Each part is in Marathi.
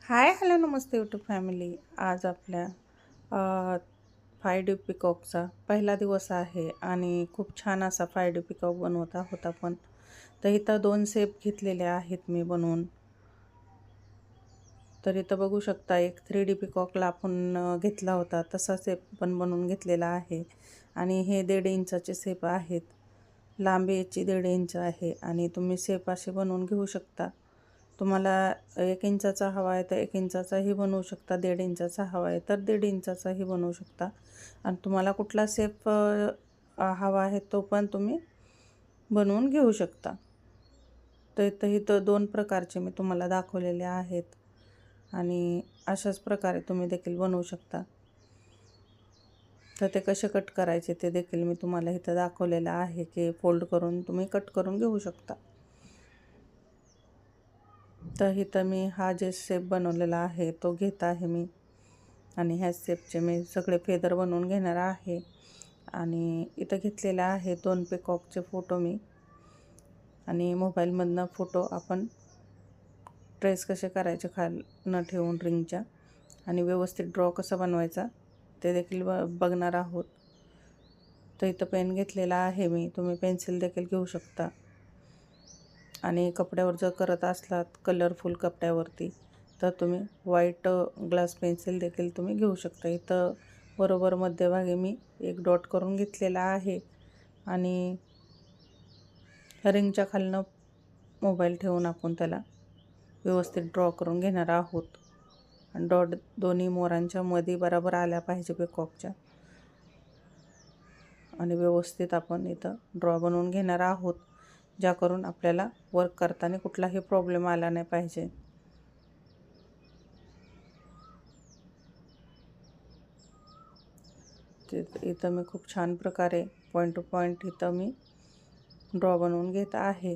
हाय हॅलो नमस्ते यूट्यूब फॅमिली. आज आपल्या 5D पिकॉकचा पहिला दिवस आहे आणि खूप छान असा 5D पिकॉक बनवत आहोत आपण. तर इथं 2 शेप घेतलेले आहेत मी बनवून. तर इथं बघू शकता एक 3D पिकॉकला आपण घेतला होता तसा शेप पण बनवून घेतलेला आहे. आणि हे 1.5 इंचाचे शेप आहेत. लांबी याची 1.5 इंच आहे आणि तुम्ही शेप असे बनवून घेऊ शकता. तुम्हाला 1 इंचाचा हवा आहे तर 1 इंचाचाही बनवू शकता, 1.5 इंचाचा हवा आहे तर 1.5 इंचाचाही बनवू शकता. आणि तुम्हाला कुठला शेप हवा आहे तो पण तुम्ही बनवून घेऊ शकता. तर इथं 2 प्रकारचे मी तुम्हाला दाखवलेले आहेत आणि अशाच प्रकारे तुम्ही देखील बनवू शकता. तर ते कसे कट करायचे ते देखील मी तुम्हाला इथं दाखवलेलं आहे की फोल्ड करून तुम्ही कट करून घेऊ शकता. तर इथं मी हा जे शेप बनवलेला आहे तो घेत आहे मी आणि ह्या शेपचे मी सगळे फेदर बनवून घेणार आहे. आणि इथं घेतलेला आहे 2 पिकॉकचे फोटो मी आणि मोबाईलमधनं फोटो आपण ट्रेस कसे करायचे खालनं ठेवून रिंगच्या आणि व्यवस्थित ड्रॉ कसा बनवायचा ते देखील बघणार आहोत. तर इथं पेन घेतलेला आहे मी, तुम्ही पेन्सिल देखील घेऊ शकता. आणि कपड्यावर जर करत असलात कलरफुल कपड्यावरती तर तुम्ही व्हाईट ग्लास पेन्सिल देखील तुम्ही घेऊ शकता. इथं बरोबर मध्यभागी मी एक डॉट करून घेतलेला आहे आणि रिंगच्या खालनं मोबाईल ठेवून आपण त्याला व्यवस्थित ड्रॉ करून घेणार आहोत. आणि डॉट दोन्ही मोरांच्या मध्ये बरोबर आल्या पाहिजे पिकॉकच्या. आणि व्यवस्थित आपण इथं ड्रॉ बनवून घेणार आहोत, ज्याकरून आपल्याला वर्क करताना कुठलाही प्रॉब्लेम आला नाही पाहिजे. इथं मी खूप छान प्रकारे पॉईंट टू पॉईंट इथं मी ड्रॉ बनवून घेत आहे.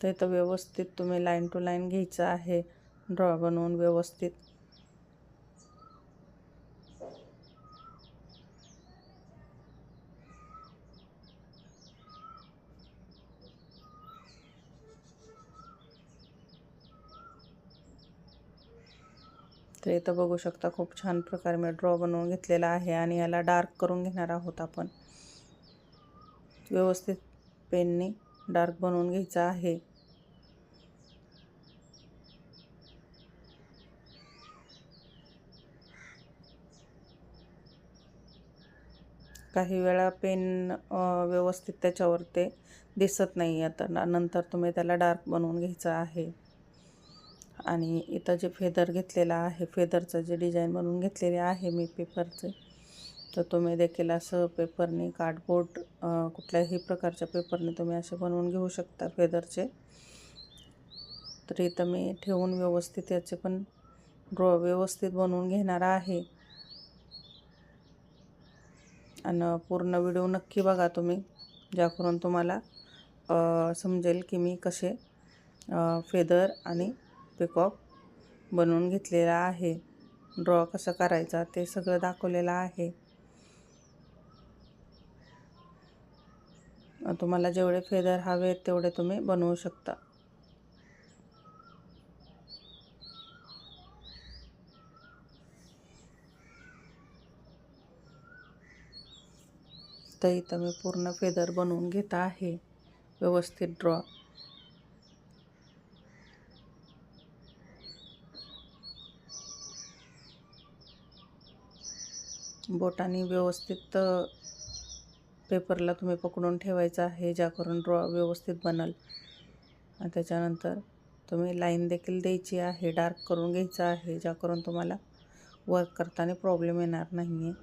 तर इथं व्यवस्थित तुम्ही लाईन टू लाईन घ्यायचं आहे ड्रॉ बनवून व्यवस्थित. तर इथं बघू शकता खूप छान प्रकारे मी ड्रॉ बनवून घेतलेला आहे आणि याला डार्क करून घेणार आहोत आपण. व्यवस्थित पेनने डार्क बनवून घ्यायचा आहे. काही वेळा पेन व्यवस्थित त्याच्यावर ते दिसत नाही आता, नंतर तुम्ही त्याला डार्क बनवून घ्यायचं आहे. आणि इथं जे फेदर घेतलेला आहे, फेदरचं जे डिझाईन बनवून घेतलेले आहे मी पेपरचे, तर तुम्ही देखील असं पेपरने कार्डबोर्ड कुठल्याही प्रकारच्या पेपरने तुम्ही असे बनवून घेऊ शकता फेदरचे. तर इथं मी ठेवून व्यवस्थित याचे पण ड्रॉ व्यवस्थित बनवून घेणार आहे. आणि पूर्ण व्हिडिओ नक्की बघा तुम्ही, ज्याकरून तुम्हाला समजेल की मी कसे फेदर आणि पिकॉक बनवून घेतलेला आहे. ड्रॉ कसं करायचा ते सगळं दाखवलेलं आहे. तुम्हाला जेवढे फेदर हवे तेवढे तुम्ही बनवू शकता. तर इथं मी पूर्ण फेदर बनवून घेत आहे व्यवस्थित ड्रॉ. बोटाने व्यवस्थित पेपरला तुम्ही पकडून ठेवायचं आहे, ज्याकरून ड्रॉ व्यवस्थित बनल. आणि त्याच्यानंतर तुम्ही लाईन देखील द्यायची आहे, डार्क करून घ्यायचं आहे, ज्याकरून तुम्हाला वर्क करताना प्रॉब्लेम येणार नाही आहे.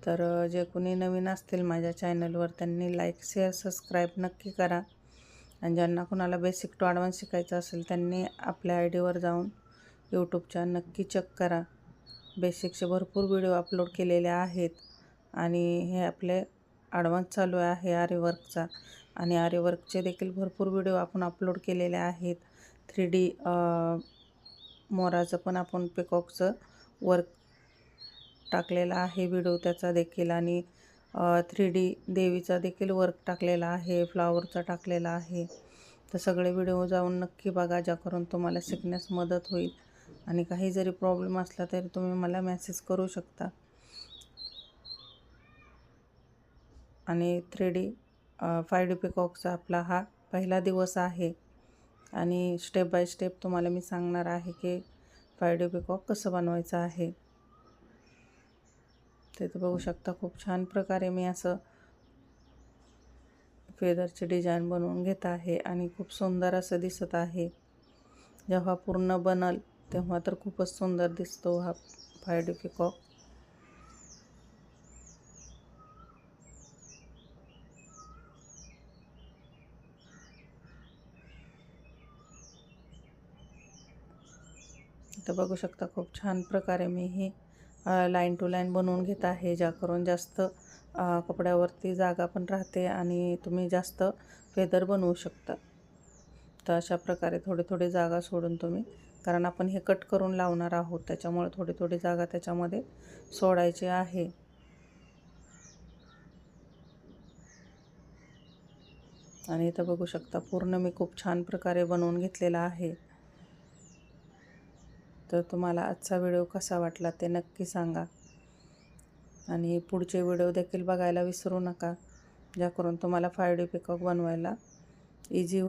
तर जे कोणी नवीन असतील माझ्या चॅनलवर त्यांनी लाईक शेअर सबस्क्राईब नक्की करा. आणि ज्यांना कोणाला बेसिक टू ॲडव्हान्स शिकायचं असेल त्यांनी आपल्या आय डीवर जाऊन यूट्यूबच्या नक्की चेक करा. बेसिकचे भरपूर व्हिडिओ अपलोड केलेले आहेत आणि हे आपले ॲडव्हान्स चालू आहे आरीवर्कचा. आणि आरीवर्कचे देखील भरपूर व्हिडिओ आपण अपलोड केलेले आहेत. 3D मोराचं पण आपण पिकॉकचं वर्क टाकलेला आहे व्हिडिओ त्याचा देखील, आणि 3D देवीचा देखील वर्क टाकलेला आहे, फ्लॉवरचा टाकलेला आहे. तर सगळे व्हिडिओ जाऊन नक्की बघा, ज्याकरून तुम्हाला शिकण्यास मदत होईल. आणि काही जरी प्रॉब्लेम असला तरी तुम्ही मला मेसेज करू शकता. आणि 3D 5D पिकॉकचा आपला हा पहिला दिवस आहे, आणि स्टेप बाय स्टेप तुम्हाला मी सांगणार आहे की 5D पिकॉक कसं बनवायचं आहे. ते बघू शकता, खूप छान प्रकारे मी असं फेदरची डिझाईन बनवून घेत आहे, आणि खूप सुंदर असं दिसत आहे. जेव्हा पूर्ण बनल तेव्हा तर खूपच सुंदर दिसतो हा 5D पिकॉक. तर बघू शकता, खूप छान प्रकारे मी ही लाईन टू लाईन बनवून घेत आहे, ज्याकरून जास्त कपड्यावरती जागा पण राहते आणि तुम्ही जास्त फेदर बनवू शकता. तर अशा प्रकारे थोडी थोडी जागा सोडून तुम्ही, कारण आपण हे कट करून लावणार आहोत त्याच्यामुळे थोडी थोडी जागा त्याच्यामध्ये सोडायची आहे. आणि इथं बघू शकता, पूर्ण मी खूप छान प्रकारे बनवून घेतलेला आहे. तर तुम्हाला आजचा व्हिडिओ कसा वाटला ते नक्की सांगा, आणि पुढचे व्हिडिओ देखील बघायला विसरू नका, ज्याकरून तुम्हाला 5D पिकॉक बनवायला इझी